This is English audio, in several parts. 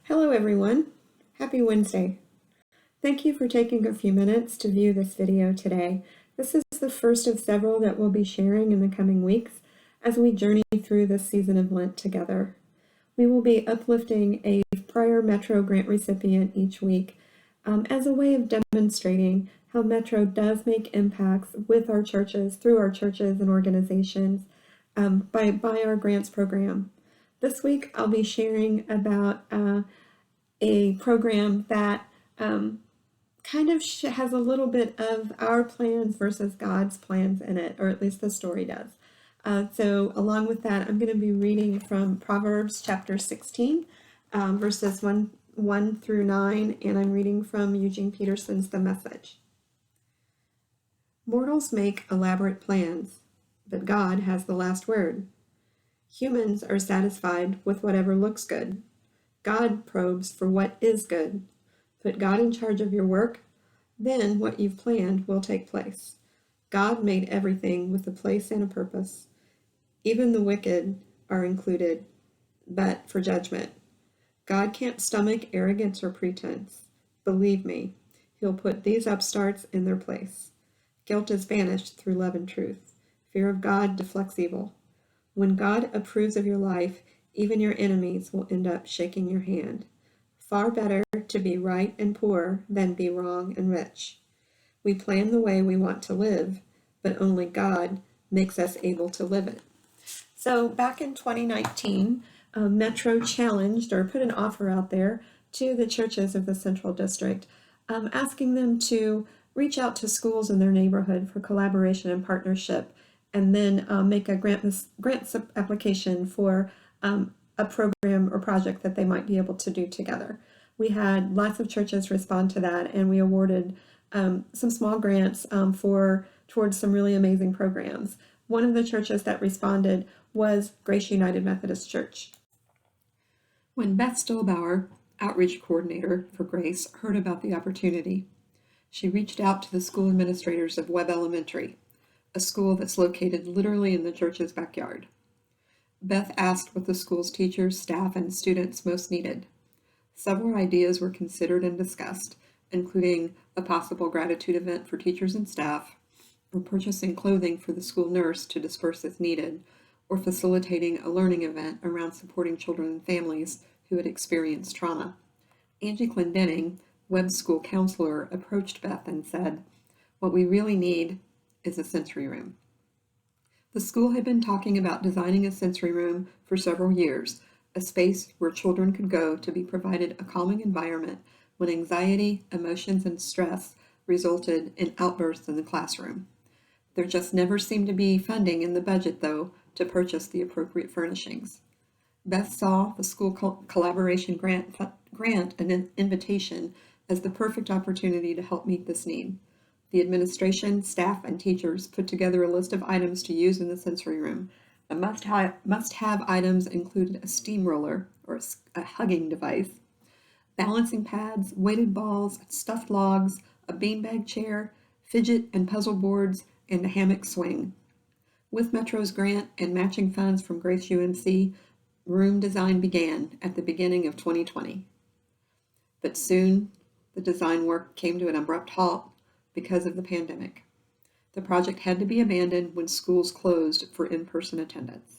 Hello everyone, happy Wednesday. Thank you for taking a few minutes to view this video today. This is the first of several that we'll be sharing in the coming weeks as we journey through this season of Lent together. We will be uplifting a prior Metro grant recipient each week as a way of demonstrating how Metro does make impacts with our churches, through our churches and organizations, by our grants program. This week I'll be sharing about a program that kind of has a little bit of our plans versus God's plans in it, or at least the story does. So along with that, I'm going to be reading from Proverbs chapter 16, verses 1 through 9, and I'm reading from Eugene Peterson's The Message. Mortals make elaborate plans, but God has the last word. Humans are satisfied with whatever looks good. God probes for what is good. Put God in charge of your work, then what you've planned will take place. God made everything with a place and a purpose. Even the wicked are included, but for judgment. God can't stomach arrogance or pretense. Believe me, he'll put these upstarts in their place. Guilt is banished through love and truth. Fear of God deflects evil. When God approves of your life, even your enemies will end up shaking your hand. Far better to be right and poor than be wrong and rich. We plan the way we want to live, but only God makes us able to live it. So back in 2019, Metro challenged or put an offer out there to the churches of the Central District, asking them to reach out to schools in their neighborhood for collaboration and partnership, and then make a grant application for a program or project that they might be able to do together. We had lots of churches respond to that, and we awarded some small grants towards some really amazing programs. One of the churches that responded was Grace United Methodist Church. When Beth Stolbauer, outreach coordinator for Grace, heard about the opportunity, she reached out to the school administrators of Webb Elementary, a school that's located literally in the church's backyard. Beth asked what the school's teachers, staff, and students most needed. Several ideas were considered and discussed, including a possible gratitude event for teachers and staff, or purchasing clothing for the school nurse to disperse as needed, or facilitating a learning event around supporting children and families who had experienced trauma. Angie Clendenning, Webb's school counselor, approached Beth and said, "What we really need is a sensory room." The school had been talking about designing a sensory room for several years, a space where children could go to be provided a calming environment when anxiety, emotions, and stress resulted in outbursts in the classroom. There just never seemed to be funding in the budget, though, to purchase the appropriate furnishings. Beth saw the school collaboration grant an invitation as the perfect opportunity to help meet this need. The administration, staff, and teachers put together a list of items to use in the sensory room. The must-have items included a steamroller, or a hugging device, balancing pads, weighted balls, stuffed logs, a beanbag chair, fidget and puzzle boards, and a hammock swing. With Metro's grant and matching funds from Grace UMC, room design began at the beginning of 2020. But soon, the design work came to an abrupt halt because of the pandemic. The project had to be abandoned when schools closed for in-person attendance.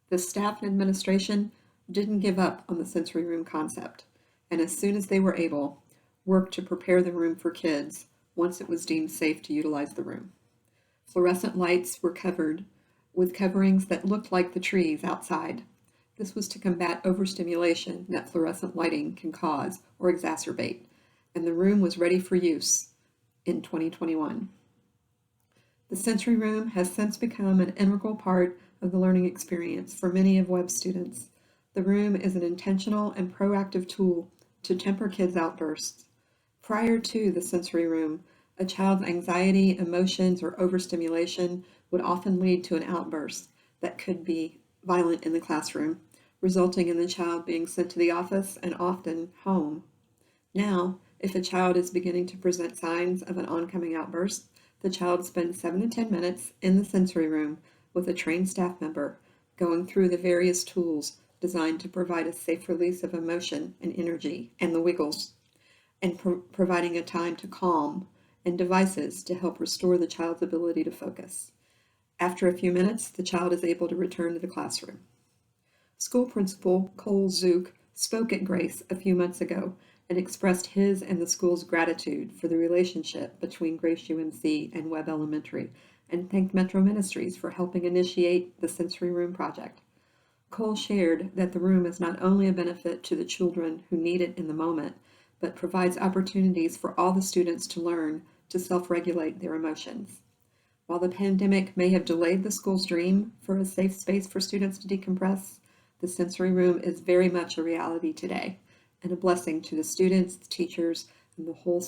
The staff and administration didn't give up on the sensory room concept, and as soon as they were able, worked to prepare the room for kids once it was deemed safe to utilize the room. Fluorescent lights were covered with coverings that looked like the trees outside. This was to combat overstimulation that fluorescent lighting can cause or exacerbate, and the room was ready for use in 2021. The sensory room has since become an integral part of the learning experience for many of Webb's students. The room is an intentional and proactive tool to temper kids' outbursts. Prior to the sensory room, a child's anxiety, emotions, or overstimulation would often lead to an outburst that could be violent in the classroom, resulting in the child being sent to the office and often home. Now, if a child is beginning to present signs of an oncoming outburst, the child spends 7 to 10 minutes in the sensory room with a trained staff member, going through the various tools designed to provide a safe release of emotion and energy, and the Wiggles, and providing a time to calm, and devices to help restore the child's ability to focus. After a few minutes, the child is able to return to the classroom. School principal Cole Zook spoke at Grace a few months ago and expressed his and the school's gratitude for the relationship between Grace UMC and Webb Elementary, and thanked Metro Ministries for helping initiate the Sensory Room project. Cole shared that the room is not only a benefit to the children who need it in the moment, but provides opportunities for all the students to learn to self-regulate their emotions. While the pandemic may have delayed the school's dream for a safe space for students to decompress, the sensory room is very much a reality today, and a blessing to the students, the teachers, and the whole